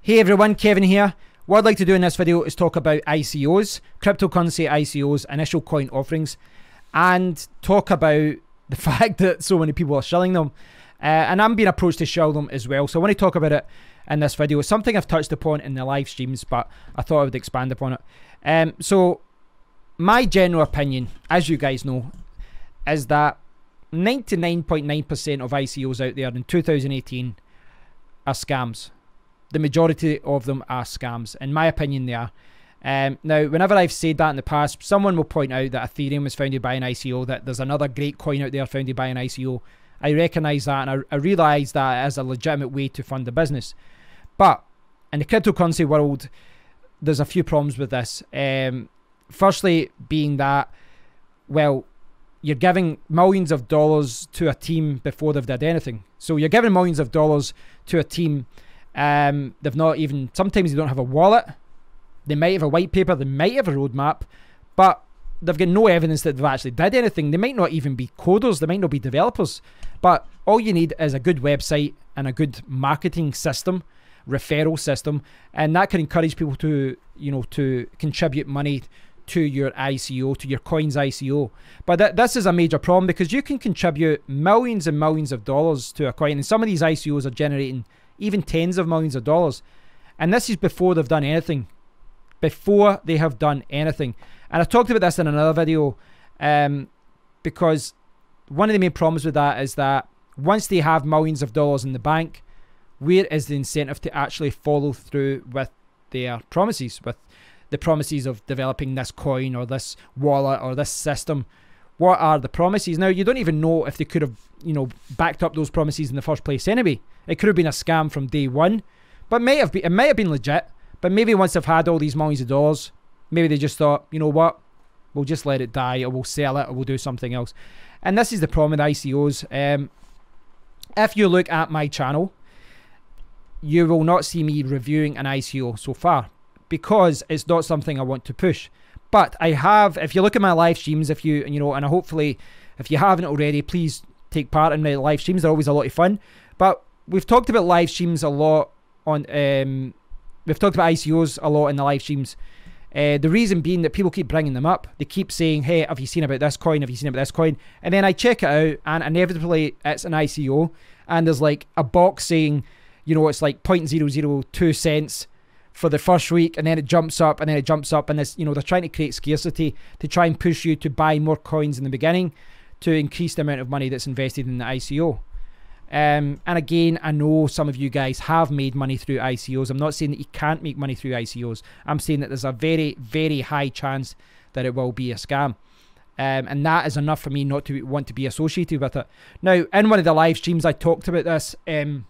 Hey everyone, Kevin here. What I'd like to do in this video is talk about ICOs, cryptocurrency ICOs, initial coin offerings, and talk about the fact that so many people are shilling them. And I'm being approached to shill them as well. So I want to talk about it in this video. It's something I've touched upon in the live streams, but I thought I would expand upon it. So my general opinion, as you guys know, is that 99.9% of ICOs out there in 2018 are scams. The majority of them are scams. In my opinion, they are. Now, whenever I've said that in the past, someone will point out that Ethereum was founded by an ICO, that there's another great coin out there founded by an ICO. I recognise that, and I realise that as a legitimate way to fund a business. But in the cryptocurrency world, there's a few problems with this. Firstly, being that, well, you're giving millions of dollars to a team before they've did anything. So you're giving millions of dollars to a team. They've not even, sometimes they don't have a wallet. They might have a white paper, they might have a roadmap, but they've got no evidence that they've actually did anything. They might not even be coders, they might not be developers, but all you need is a good website and a good marketing system, referral system, and that can encourage people to, you know, to contribute money to your ICO, to your coin's ICO. But this is a major problem, because you can contribute millions and millions of dollars to a coin, and some of these ICOs are generating even tens of millions of dollars, and this is before they've done anything. Before they have done anything. And I talked about this in another video, because one of the main problems with that is that once they have millions of dollars in the bank, where is the incentive to actually follow through with their promises, with the promises of developing this coin or this wallet or this system? What are the promises? Now, you don't even know if they could have, you know, backed up those promises in the first place anyway. It could have been a scam from day one, but it might have been legit. But maybe once they've had all these millions of dollars, maybe they just thought, you know what, we'll just let it die, or we'll sell it, or we'll do something else. And this is the problem with ICOs. If you look at my channel, you will not see me reviewing an ICO so far, because it's not something I want to push. But I have, if you look at my live streams, if you know, and hopefully if you haven't already, please take part in my live streams. They're always a lot of fun. But we've talked about live streams a lot on, we've talked about ICOs a lot in the live streams. The reason being that people keep bringing them up. They keep saying, hey, have you seen about this coin? Have you seen about this coin? And then I check it out, and inevitably it's an ICO, and there's like a box saying, you know, it's like 0.002 cents for the first week, and then it jumps up, and then it jumps up, and this, you know, they're trying to create scarcity to try and push you to buy more coins in the beginning to increase the amount of money that's invested in the ICO. And again, I know some of you guys have made money through ICOs. I'm not saying that you can't make money through ICOs. I'm saying that there's a very, very high chance that it will be a scam. And that is enough for me not to want to be associated with it. Now, in one of the live streams, I talked about this, and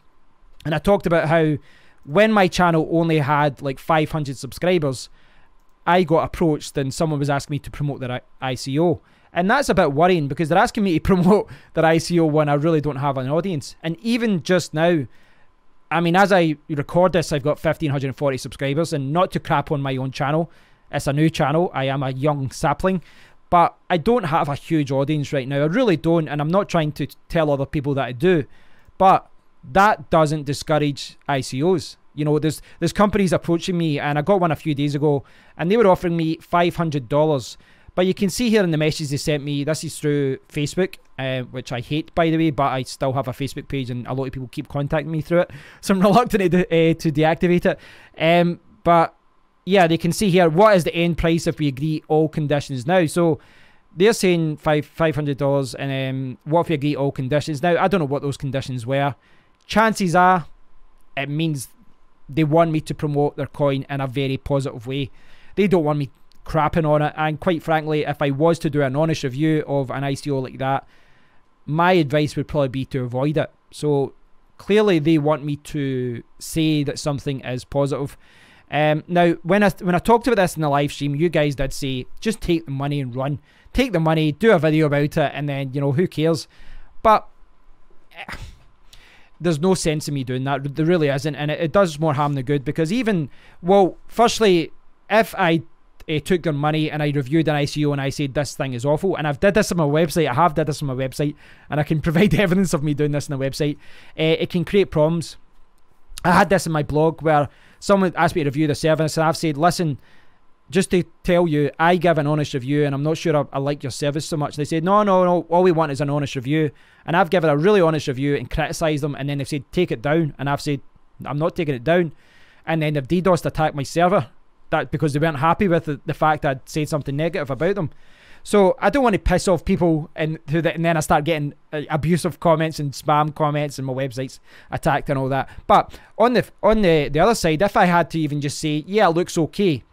I talked about how when my channel only had like 500 subscribers, I got approached and someone was asking me to promote their ICO. And that's a bit worrying, because they're asking me to promote their ICO when I really don't have an audience. And even just now, I mean, as I record this, I've got 1,540 subscribers, and not to crap on my own channel. It's a new channel. I am a young sapling, but I don't have a huge audience right now. I really don't, and I'm not trying to tell other people that I do. But that doesn't discourage ICOs. You know, there's companies approaching me, and I got one a few days ago, and they were offering me $500. But you can see here in the message they sent me, this is through Facebook, which I hate, by the way, but I still have a Facebook page, and a lot of people keep contacting me through it, so I'm reluctant to deactivate it. But yeah, they can see here, what is the end price if we agree all conditions now? So they're saying $500, and what if we agree all conditions? Now, I don't know what those conditions were. Chances are, it means they want me to promote their coin in a very positive way. They don't want me crapping on it, and quite frankly, if I was to do an honest review of an ICO like that, my advice would probably be to avoid it. So clearly they want me to say that something is positive. Now, when I talked about this in the live stream, you guys did say, just take the money and run. Take the money, do a video about it, and then, you know, who cares? But there's no sense in me doing that. There really isn't, and it does more harm than good, because even, well, firstly, if I took their money and I reviewed an ICO and I said this thing is awful, and I've did this on my website, I have did this on my website, and I can provide evidence of me doing this on the website, it can create problems. I had this in my blog where someone asked me to review the service, and I've said, listen, just to tell you, I give an honest review, and I'm not sure I like your service so much. They said, no, all we want is an honest review. And I've given a really honest review and criticised them, and then they've said, take it down. And I've said, I'm not taking it down. And then they've DDoSed attacked my server, that because they weren't happy with the fact I'd said something negative about them. So I don't want to piss off people, and then I start getting abusive comments and spam comments, and my website's attacked and all that. But on the other side, if I had to even just say, yeah, it looks okay,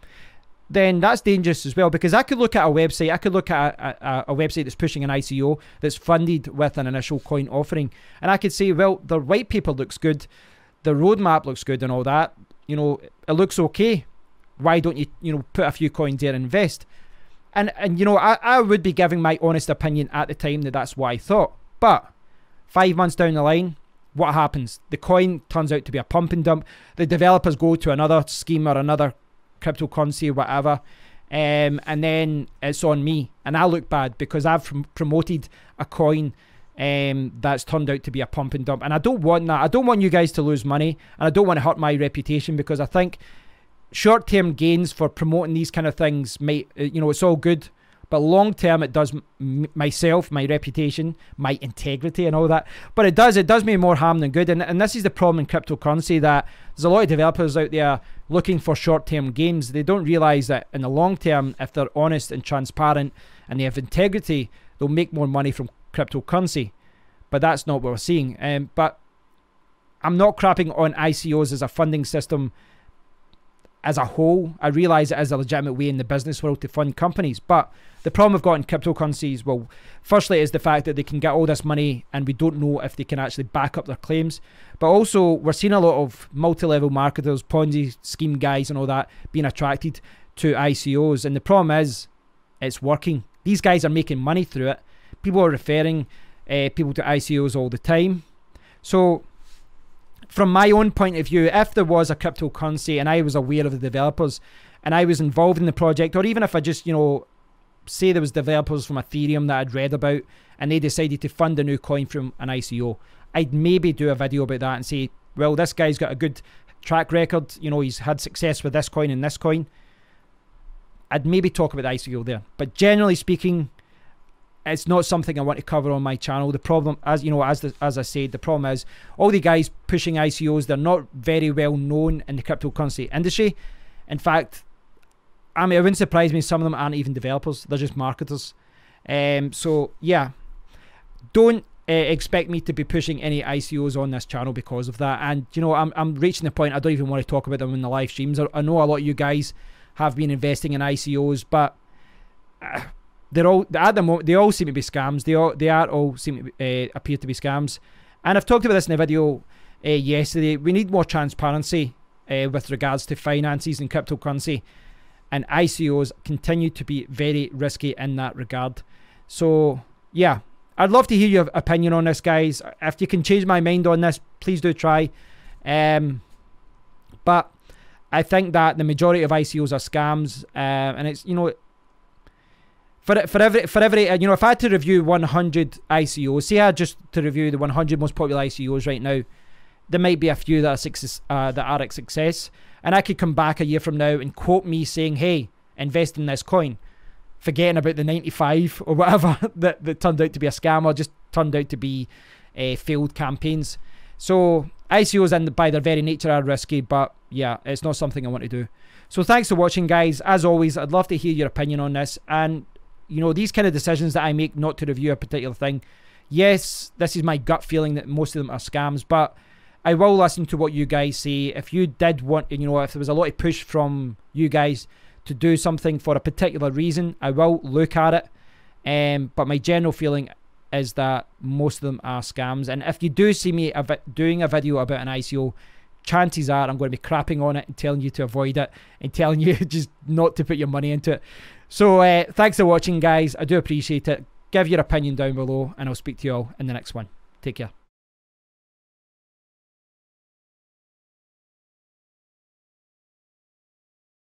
then that's dangerous as well, because I could look at a website, I could look at a website that's pushing an ICO that's funded with an initial coin offering, and I could say, well, the white paper looks good, the roadmap looks good and all that, you know, it looks okay. Why don't you, you know, put a few coins there and invest? And you know, I would be giving my honest opinion at the time that that's what I thought. But 5 months down the line, what happens? The coin turns out to be a pump and dump. The developers go to another scheme or another cryptocurrency or whatever, and then it's on me, and I look bad because I've promoted a coin that's turned out to be a pump and dump. And I don't want that. I don't want you guys to lose money, and I don't want to hurt my reputation, because I think short-term gains for promoting these kind of things might, you know, it's all good, but long-term it does myself, my reputation, my integrity and all that. But it does me more harm than good. And this is the problem in cryptocurrency, that there's a lot of developers out there looking for short-term gains. They don't realize that in the long term, if they're honest and transparent and they have integrity, they'll make more money from cryptocurrency. But that's not what we're seeing. But I'm not crapping on ICOs as a funding system as a whole. I realize it is a legitimate way in the business world to fund companies, but the problem we've got in cryptocurrencies, well, firstly is the fact that they can get all this money and we don't know if they can actually back up their claims. But also we're seeing a lot of multi-level marketers, Ponzi scheme guys and all that being attracted to ICOs, and the problem is it's working. These guys are making money through it. People are referring people to ICOs all the time. So from my own point of view, if there was a cryptocurrency and I was aware of the developers and I was involved in the project, or even if I just, you know, say there was developers from Ethereum that I'd read about and they decided to fund a new coin from an ICO, I'd maybe do a video about that and say, well, this guy's got a good track record, you know, he's had success with this coin and this coin. I'd maybe talk about the ICO there. But generally speaking, it's not something I want to cover on my channel. The problem, as you know, as I said, the problem is all the guys pushing ICOs, they're not very well known in the cryptocurrency industry. In fact, I mean, it wouldn't surprise me some of them aren't even developers. They're just marketers. So yeah, don't expect me to be pushing any ICOs on this channel because of that. And you know, I'm reaching the point I don't even want to talk about them in the live streams. I know a lot of you guys have been investing in ICOs, but they're all, at the moment, they all seem to be scams. They all seem to appear to be scams. And I've talked about this in a video yesterday. We need more transparency with regards to finances and cryptocurrency. And ICOs continue to be very risky in that regard. So yeah, I'd love to hear your opinion on this, guys. If you can change my mind on this, please do try. But I think that the majority of ICOs are scams, and it's, you know, for every you know, if I had to review 100 ICOs, say I had just to review the 100 most popular ICOs right now, there might be a few that are a success, and I could come back a year from now and quote me saying, hey, invest in this coin, forgetting about the 95 or whatever that turned out to be a scam or just turned out to be failed campaigns. So ICOs, by their very nature, are risky, but yeah, it's not something I want to do. So thanks for watching, guys. As always, I'd love to hear your opinion on this. And you know, these kind of decisions that I make not to review a particular thing, yes, this is my gut feeling that most of them are scams, but I will listen to what you guys say. If you did want, you know, if there was a lot of push from you guys to do something for a particular reason, I will look at it. But my general feeling is that most of them are scams. And if you do see me doing a video about an ICO, chances are I'm going to be crapping on it and telling you to avoid it and telling you just not to put your money into it. So thanks for watching, guys. I do appreciate it. Give your opinion down below, and I'll speak to you all in the next one. Take care.